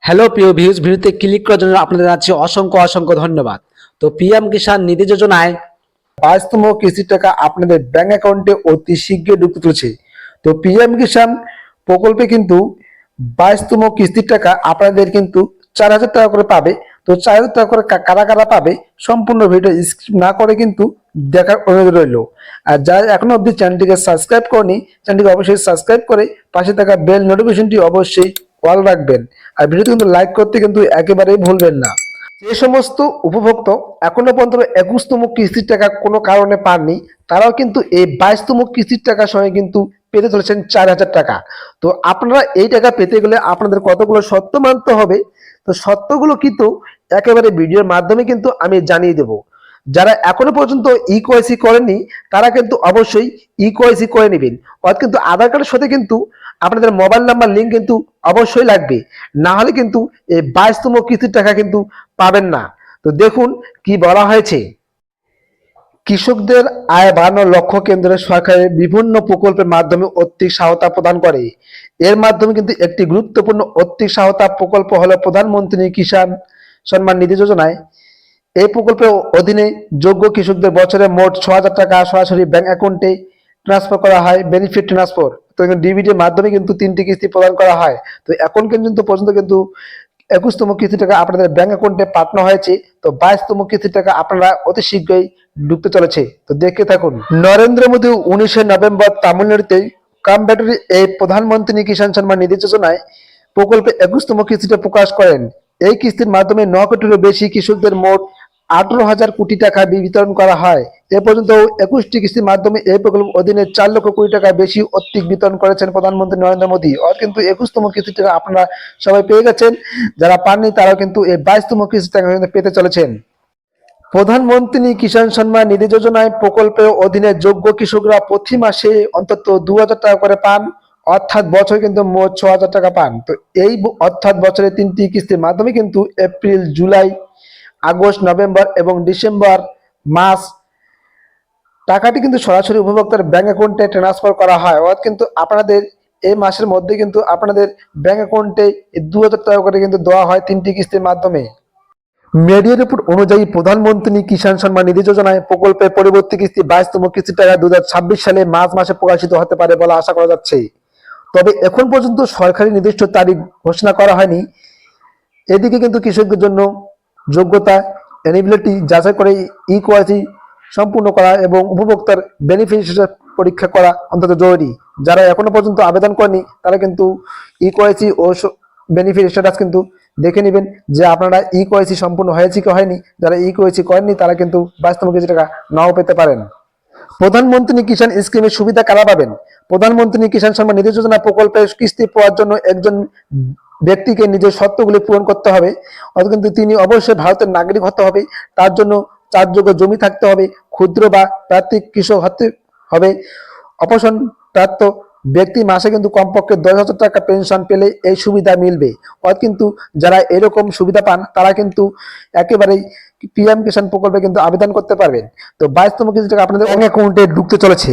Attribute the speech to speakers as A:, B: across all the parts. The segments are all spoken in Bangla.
A: হ্যালো প্রিয় ভিউজ, ভিডিওতে ক্লিক করার জন্য আপনাদের জানাচ্ছি অসংখ্য অসংখ্য ধন্যবাদ। তো পিএম কিষাণ নিধি যোজনায়
B: 22তম কিস্তির টাকা আপনাদের ব্যাংক অ্যাকাউন্টে অতি শীঘ্রই ঢুকতে চলেছে। তো পিএম কিষাণ প্রকল্পে কিন্তু 22তম কিস্তির টাকা আপনাদের কিন্তু 4,000 টাকা করে পাবে। তো 4,000 টাকা করে কারা কারা পাবে সম্পূর্ণ ভিডিও স্কিপ না করে কিন্তু দেখার অনুরোধ রইল। আর যারা এখনো অবধি চ্যানেলটিকে সাবস্ক্রাইব করেনি, চ্যানেলটিকে অবশ্যই সাবস্ক্রাইব করে পাশে থাকা বেল নোটিফিকেশনটি অবশ্যই অল রাখবেন। আর ভিডিওটি কিন্তু লাইক করতে কিন্তু একেবারেই ভুলবেন না। যে সমস্ত উপভোক্তা এখনো পর্যন্ত 21তম কিস্তির টাকা কোনো কারণে পাননি, তারাও কিন্তু এই 22তম কিস্তির টাকার সঙ্গে কিন্তু পেতে চলেছেন 4,000 টাকা। তো আপনারা এই টাকা পেতে গেলে আপনাদের কতগুলো শর্ত মানতে হবে। তো শর্তগুলো কিন্তু একেবারে ভিডিওর মাধ্যমে কিন্তু আমি জানিয়ে দেব। যারা এখনো পর্যন্ত ইকেওয়াইসি করেননি তারা কিন্তু অবশ্যই ইকেওয়াইসি করে নেবেন। অর্থাৎ কিন্তু আধার কার্ডের সাথে কিন্তু আপনাদের মোবাইল নাম্বার লিঙ্ক কিন্তু অবশ্যই লাগবে, না হলে কিন্তু এই 22তম কিস্তির টাকা কিন্তু পাবেন না। তো দেখুন কি বলা হয়েছে। কৃষকদের আয় বাড়ানোর লক্ষ্য কেন্দ্রের সরকারের বিভিন্ন প্রকল্পের মাধ্যমে আর্থিক সহায়তা প্রদান করে। এর মাধ্যমে কিন্তু একটি গুরুত্বপূর্ণ আর্থিক সহায়তা প্রকল্প হলো প্রধানমন্ত্রী কিষাণ সম্মান নিধি যোজনায়। এই প্রকল্পের অধীনে যোগ্য কৃষকদের বছরে মোট 6,000 টাকা সরাসরি ব্যাংক অ্যাকাউন্টে ট্রান্সফার করা হয়, বেনিফিট ট্রান্সফার। তো ডিবিটির মাধ্যমে কিন্তু 3টি কিস্তি প্রদান করা হয়। তো এখন কিন্তু পর্যন্ত কিন্তু 21তম কিস্তি টাকা আপনাদের ব্যাংক অ্যাকাউন্টে পাঠানো হয়েছে। তো 22তম কিস্তি টাকা আপনারা অতি শীঘ্রই ঢুকতে চলেছে। তো দেখতে থাকুন। নরেন্দ্র মোদী 19শে নভেম্বর তামিলনাড়ুতে কামব্যাটারি এই প্রধানমন্ত্রী কিষাণ সম্মান নিধি যোজনায় প্রকল্পে 21তম কিস্তিটা প্রকাশ করেন। এই কিস্তির মাধ্যমে 9 কোটিরও বেশি কৃষকদের মোট 18,000 কোটি টাকা বিতরণ করা হয়। এ পর্যন্ত 21টি কিস্তির মাধ্যমে এই প্রকল্পের অধীনে 4 লক্ষ কোটি টাকা বেশি আর্থিক বিতরণ করেছেন প্রধানমন্ত্রী নরেন্দ্র মোদী। আর কিন্তু 21তম কিস্তি টাকা আপনারা সবাই পেয়ে গেছেন। যারা পাননি তারাও কিন্তু এই 22তম কিস্তি টাকা পেতে চলেছেন। প্রধানমন্ত্রী কিষাণ সম্মান নিধি যোজনায় প্রকল্পের অধীনে যোগ্য কৃষকরা প্রতি মাসে অন্তত 2,000 টাকা করে পান, অর্থাৎ বছরে কিন্তু মোট 6,000 টাকা পান। তো এই অর্থাৎ বছরে 3টি কিস্তির মাধ্যমে কিন্তু এপ্রিল, জুলাই, আগস্ট, নভেম্বর এবং ডিসেম্বর মাস টাকাটি কিন্তু সরাসরি উপভোক্তার ব্যাংক অ্যাকাউন্টে ট্রান্সফার করা হয়। অর্থাৎ কিন্তু আপনাদের এই মাসের মধ্যে কিন্তু আপনাদের ব্যাংক অ্যাকাউন্টে 2,000 টাকা করে কিন্তু দেওয়া হয় 3টি কিস্তির মাধ্যমে। মিডিয়া রিপোর্ট অনুযায়ী প্রধানমন্ত্রী কিষাণ সম্মান নিধি যোজনায় প্রকল্পের পরবর্তী কিস্তি 22তম কিস্তি টাকা 2026 সালে মার্চ মাসে প্রকাশিত হতে পারে বলে আশা করা যাচ্ছে। তবে এখন পর্যন্ত সরকারি নির্দিষ্ট তারিখ ঘোষণা করা হয়নি। এদিকে কিন্তু কৃষকদের জন্য যোগ্যতা, এলিজিবিলিটি যাচাই করে ইকেওয়াইসি সম্পূর্ণ করা এবং উপভোক্তার বেনিফিশিয়ারি পরীক্ষা করা অন্তত জরুরি। যারা এখনো পর্যন্ত আবেদন করেনি তারা কিন্তু ইকেওয়াইসি ও বেনিফিট স্ট্যাটাস কিন্তু দেখে নেবেন যে আপনারা ইকেওয়াইসি সম্পূর্ণ হয়েছে কি হয়নি। যারা ইকেওয়াইসি করেননি তারা কিন্তু 22তম কিস্তি টাকা নাও পেতে পারেন। প্রধানমন্ত্রী কিষাণ স্কিমের সুবিধা কারা পাবেন? প্রধানমন্ত্রী কিষাণ সম্মান নিধি যোজনা প্রকল্পের কিস্তি পাওয়ার জন্য একজন ব্যক্তিকে নিজের শর্তগুলি পূরণ করতে হবে। অর্থাৎ কিন্তু তিনি অবশ্যই ভারতের নাগরিক হতে হবে, তার জন্য চাষযোগ্য জমি থাকতে হবে, ক্ষুদ্র বা প্রান্তিক কৃষক হতে হবে। অপশন প্রাপ্ত ব্যক্তি মাসে কিন্তু কমপক্ষে 10,000 টাকা পেনশন পেলে এই সুবিধা মিলবে। অর্থাৎ কিন্তু যারা এরকম সুবিধা পান তারা কিন্তু একেবারেই পিএম কিষাণ প্রকল্পে কিন্তু আবেদন করতে পারবেন। তো 22তম কিস্তি টাকা আপনাদের ব্যাংক অ্যাকাউন্টে ঢুকতে চলেছে।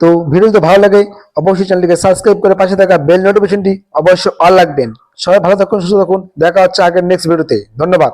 B: তো ভিডিও যদি ভালো লাগে অবশ্যই চ্যানেলটিকে সাবস্ক্রাইব করে পাশে থাকা বেল নোটিফিকেশনটি অবশ্যই অল রাখবেন। সবাই ভালো থাকুন, সুস্থ থাকুন। দেখা হচ্ছে আগের নেক্সট ভিডিওতে। ধন্যবাদ।